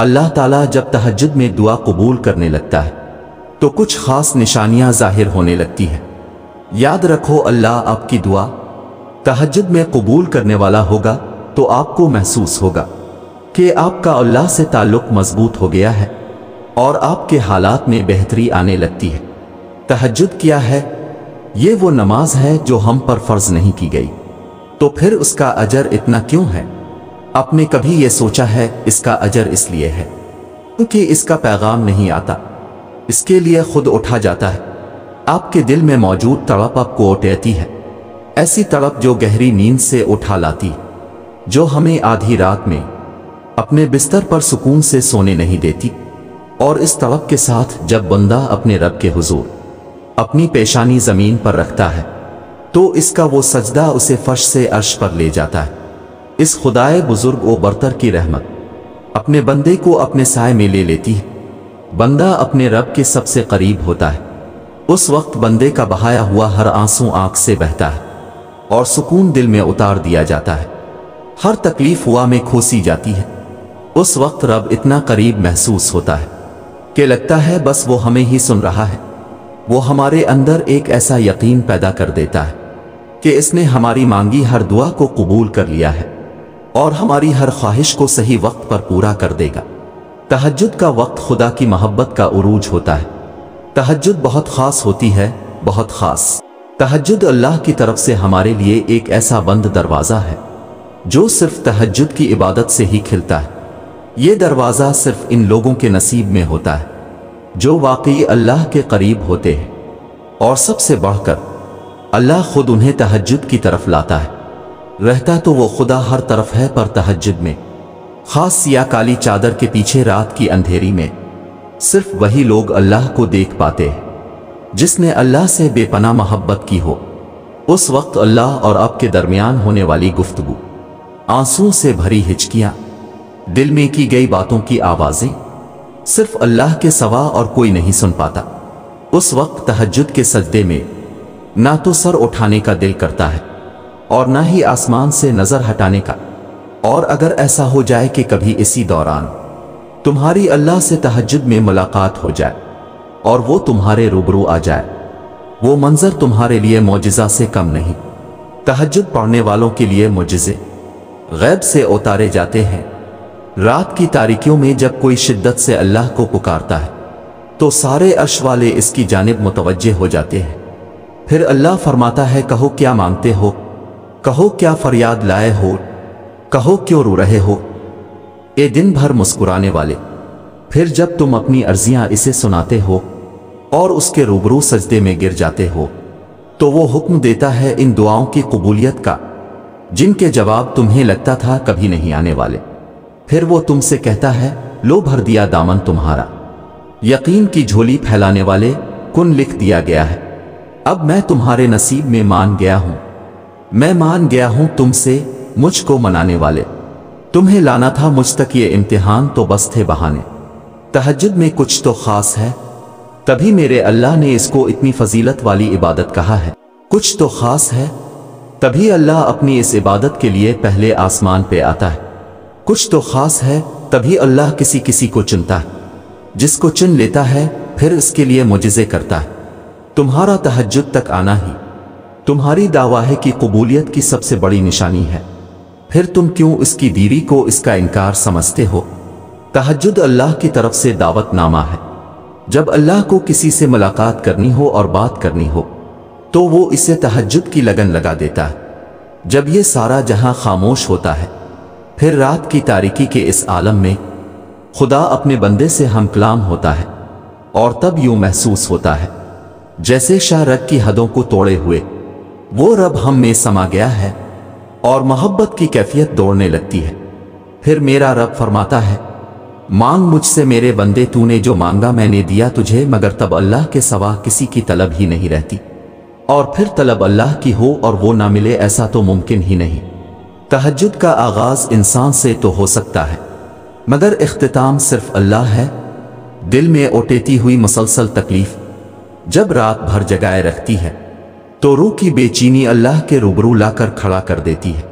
اللہ تعالیٰ جب تہجد میں دعا قبول کرنے لگتا ہے تو کچھ خاص نشانیاں ظاہر ہونے لگتی ہیں۔ یاد رکھو، اللہ آپ کی دعا تہجد میں قبول کرنے والا ہوگا تو آپ کو محسوس ہوگا کہ آپ کا اللہ سے تعلق مضبوط ہو گیا ہے اور آپ کے حالات میں بہتری آنے لگتی ہے۔ تہجد کیا ہے؟ یہ وہ نماز ہے جو ہم پر فرض نہیں کی گئی، تو پھر اس کا اجر اتنا کیوں ہے؟ آپ نے کبھی یہ سوچا ہے اس کا اجر اس لیے ہے کیونکہ اس کا پیغام نہیں آتا، اس کے لیے خود اٹھا جاتا ہے۔ آپ کے دل میں موجود تڑپ آپ کو اٹھاتی ہے، ایسی تڑپ جو گہری نیند سے اٹھا لاتی، جو ہمیں آدھی رات میں اپنے بستر پر سکون سے سونے نہیں دیتی۔ اور اس تڑپ کے ساتھ جب بندہ اپنے رب کے حضور اپنی پیشانی زمین پر رکھتا ہے تو اس کا وہ سجدہ اسے فرش سے عرش پر لے جاتا ہے۔ اس خدائے بزرگ و برتر کی رحمت اپنے بندے کو اپنے سائے میں لے لیتی ہے۔ بندہ اپنے رب کے سب سے قریب ہوتا ہے، اس وقت بندے کا بہایا ہوا ہر آنسو آنکھ سے بہتا ہے اور سکون دل میں اتار دیا جاتا ہے، ہر تکلیف ہوا میں کھوسی جاتی ہے۔ اس وقت رب اتنا قریب محسوس ہوتا ہے کہ لگتا ہے بس وہ ہمیں ہی سن رہا ہے۔ وہ ہمارے اندر ایک ایسا یقین پیدا کر دیتا ہے کہ اس نے ہماری مانگی ہر دعا کو قبول کر لیا ہے اور ہماری ہر خواہش کو صحیح وقت پر پورا کر دے گا۔ تہجد کا وقت خدا کی محبت کا عروج ہوتا ہے۔ تہجد بہت خاص ہوتی ہے، بہت خاص۔ تہجد اللہ کی طرف سے ہمارے لیے ایک ایسا بند دروازہ ہے جو صرف تہجد کی عبادت سے ہی کھلتا ہے۔ یہ دروازہ صرف ان لوگوں کے نصیب میں ہوتا ہے جو واقعی اللہ کے قریب ہوتے ہیں، اور سب سے بڑھ کر اللہ خود انہیں تہجد کی طرف لاتا ہے۔ رہتا تو وہ خدا ہر طرف ہے، پر تہجد میں خاص سیاہ کالی چادر کے پیچھے رات کی اندھیری میں صرف وہی لوگ اللہ کو دیکھ پاتے ہیں جس نے اللہ سے بے پناہ محبت کی ہو۔ اس وقت اللہ اور آپ کے درمیان ہونے والی گفتگو، آنسوں سے بھری ہچکیاں، دل میں کی گئی باتوں کی آوازیں صرف اللہ کے سوا اور کوئی نہیں سن پاتا۔ اس وقت تہجد کے سجدے میں نہ تو سر اٹھانے کا دل کرتا ہے اور نہ ہی آسمان سے نظر ہٹانے کا۔ اور اگر ایسا ہو جائے کہ کبھی اسی دوران تمہاری اللہ سے تہجد میں ملاقات ہو جائے اور وہ تمہارے روبرو آ جائے، وہ منظر تمہارے لیے معجزہ سے کم نہیں۔ تہجد پڑھنے والوں کے لیے معجزے غیب سے اتارے جاتے ہیں۔ رات کی تاریکیوں میں جب کوئی شدت سے اللہ کو پکارتا ہے تو سارے عرش والے اس کی جانب متوجہ ہو جاتے ہیں۔ پھر اللہ فرماتا ہے، کہو کیا مانگتے ہو، کہو کیا فریاد لائے ہو، کہو کیوں رو رہے ہو اے دن بھر مسکرانے والے۔ پھر جب تم اپنی عرضیاں اسے سناتے ہو اور اس کے روبرو سجدے میں گر جاتے ہو تو وہ حکم دیتا ہے ان دعاؤں کی قبولیت کا جن کے جواب تمہیں لگتا تھا کبھی نہیں آنے والے۔ پھر وہ تم سے کہتا ہے، لو بھر دیا دامن تمہارا، یقین کی جھولی پھیلانے والے، کن لکھ دیا گیا ہے۔ اب میں تمہارے نصیب میں مان گیا ہوں، میں مان گیا ہوں تم سے، مجھ کو منانے والے۔ تمہیں لانا تھا مجھ تک یہ امتحان تو بس تھے بہانے۔ تہجد میں کچھ تو خاص ہے، تبھی میرے اللہ نے اس کو اتنی فضیلت والی عبادت کہا ہے۔ کچھ تو خاص ہے، تبھی اللہ اپنی اس عبادت کے لیے پہلے آسمان پہ آتا ہے۔ کچھ تو خاص ہے، تبھی اللہ کسی کسی کو چنتا ہے، جس کو چن لیتا ہے پھر اس کے لیے معجزے کرتا ہے۔ تمہارا تہجد تک آنا ہی تمہاری دعوی کی قبولیت کی سب سے بڑی نشانی ہے، پھر تم کیوں اس کی دیری کو اس کا انکار سمجھتے ہو؟ تہجد اللہ کی طرف سے دعوت نامہ ہے۔ جب اللہ کو کسی سے ملاقات کرنی ہو اور بات کرنی ہو تو وہ اسے تہجد کی لگن لگا دیتا ہے۔ جب یہ سارا جہاں خاموش ہوتا ہے، پھر رات کی تاریکی کے اس عالم میں خدا اپنے بندے سے ہم کلام ہوتا ہے، اور تب یوں محسوس ہوتا ہے جیسے شاہ رگ کی حدوں کو توڑے ہوئے وہ رب ہم میں سما گیا ہے، اور محبت کی کیفیت دوڑنے لگتی ہے۔ پھر میرا رب فرماتا ہے، مانگ مجھ سے میرے بندے، تو نے جو مانگا میں نے دیا تجھے، مگر تب اللہ کے سوا کسی کی طلب ہی نہیں رہتی، اور پھر طلب اللہ کی ہو اور وہ نہ ملے، ایسا تو ممکن ہی نہیں۔ تہجد کا آغاز انسان سے تو ہو سکتا ہے، مگر اختتام صرف اللہ ہے۔ دل میں اوٹیتی ہوئی مسلسل تکلیف جب رات بھر جگائے رکھتی ہے تو روح کی بے چینی اللہ کے روبرو لا کر کھڑا کر دیتی ہے۔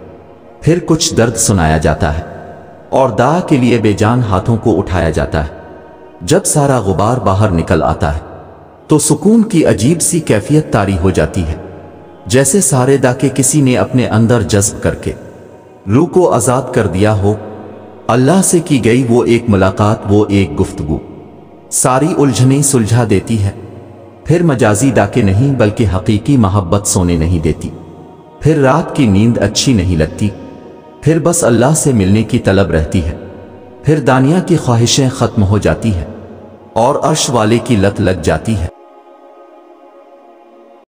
پھر کچھ درد سنایا جاتا ہے، اور دعا کے لیے بے جان ہاتھوں کو اٹھایا جاتا ہے۔ جب سارا غبار باہر نکل آتا ہے تو سکون کی عجیب سی کیفیت طاری ہو جاتی ہے، جیسے سارے داکے کسی نے اپنے اندر جذب کر کے روح کو آزاد کر دیا ہو۔ اللہ سے کی گئی وہ ایک ملاقات، وہ ایک گفتگو ساری الجھنیں سلجھا دیتی ہے۔ پھر مجازی ڈاکے نہیں بلکہ حقیقی محبت سونے نہیں دیتی، پھر رات کی نیند اچھی نہیں لگتی، پھر بس اللہ سے ملنے کی طلب رہتی ہے، پھر دنیا کی خواہشیں ختم ہو جاتی ہیں اور عرش والے کی لت لگ جاتی ہے۔